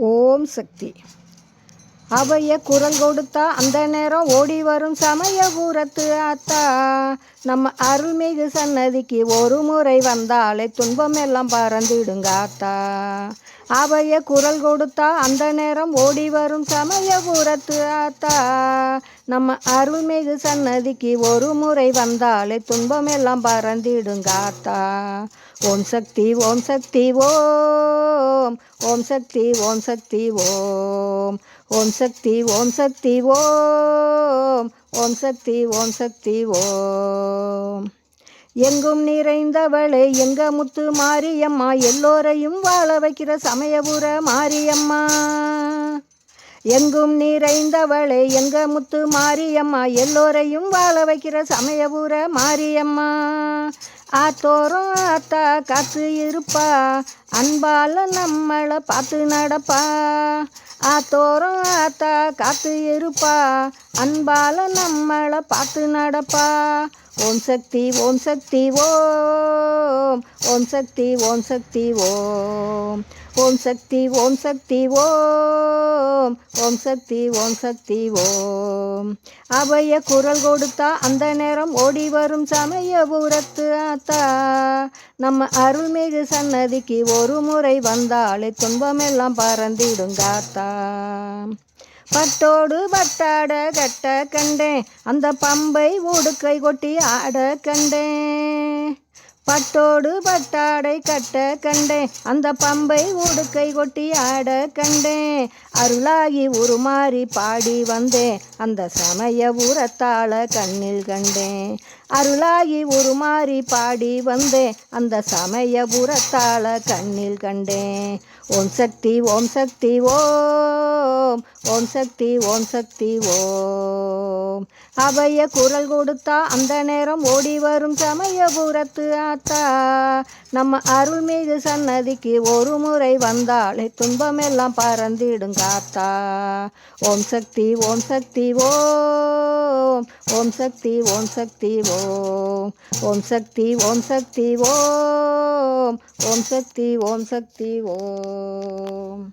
ஓம் சக்தி. அவைய குரல் கொடுத்தா அந்த நேரம் ஓடி வரும் சமயபுரத்து ஆத்தா. நம்ம அருள்மிகு சன்னதிக்கு ஒரு முறை வந்தாலே துன்பம் எல்லாம் பறந்திடுங்க ஆத்தா. அவைய குரல் கொடுத்தா அந்த நேரம் ஓடி வரும் சமயபுரத்து ஆத்தா. நம்ம அருள்மிகு சன்னதிக்கு ஒரு முறை வந்தாலே துன்பம் எல்லாம் பறந்திடுங்க ஆத்தா. ஓம் சக்தி ஓம் சக்தி ஓம். ஓம் சக்தி ஓம் சக்தி ஓம். ஓம் சக்தி ஓம் சக்தி ஓம். ஓம் சக்தி ஓம் சக்தி ஓம். எங்கும் நிறைந்தவளே எங்க முத்து மாரியம்மா, எல்லோரையும் வாழ வைக்கிற சமயபுர மாரியம்மா. எங்கும் நிறைந்தவளே எங்க முத்து மாரியம்மா, எல்லோரையும் வாழ வைக்கிற சமயபுர மாரியம்மா. ஆத்தோரம் ஆத்தா காத்து இருப்பா, அன்பால நம்மளை பார்த்து நடப்பா. ஆத்தோரம் ஆத்தா காத்து இருப்பா, அன்பால நம்மளை பார்த்து நடப்பா. ஓம் சக்தி ஓம் சக்தி ஓம். ஓம் சக்தி ஓம் சக்தி ஓம். ஓம் சக்தி ஓம் சக்தி ஓம். ஓம் சக்தி ஓம் சக்தி ஓம். அவைய குரல் கொடுத்தா அந்த நேரம் ஓடி வரும் சமயபுரத்து ஆத்தா. நம்ம அருள்மிகு சன்னதிக்கு ஒரு முறை வந்தாலே துன்பமெல்லாம் பறந்திடுங்க ஆத்தா. பட்டோடு பட்டாட கட்ட கண்டேன், அந்த பம்பை உடுக்கை கொட்டி ஆட கண்டேன். பட்டோடு பட்டாடை கட்ட கண்டேன், அந்த பம்பை உடுக்கை கொட்டி ஆட கண்டேன். அருளாகி உருமாறி பாடி வந்தேன், அந்த சமயபுரத்தாள கண்ணில் கண்டேன். அருளாகி உருமாறி பாடி வந்தேன், அந்த சமயபுரத்தாள கண்ணில் கண்டேன். ஓம் சக்தி ஓம் சக்தி ஓம். ஓம் சக்தி ஓம் சக்தி ஓம். அவைய குரல் கொடுத்தா அந்த நேரம் ஓடி வரும் சமயபுரத்து ஆத்தா. நம்ம அருள்மிகு சன்னதிக்கு ஒரு முறை வந்தாலே துன்பமெல்லாம் பறந்திடுங்க ஆத்தா. ஓம் சக்தி ஓம் சக்தி ஓம். ஓம் சக்தி ஓம் சக்தி ஓம். ஓம் சக்தி ஓம் சக்தி ஓம். ஓம் சக்தி ஓம் சக்தி ஓம்.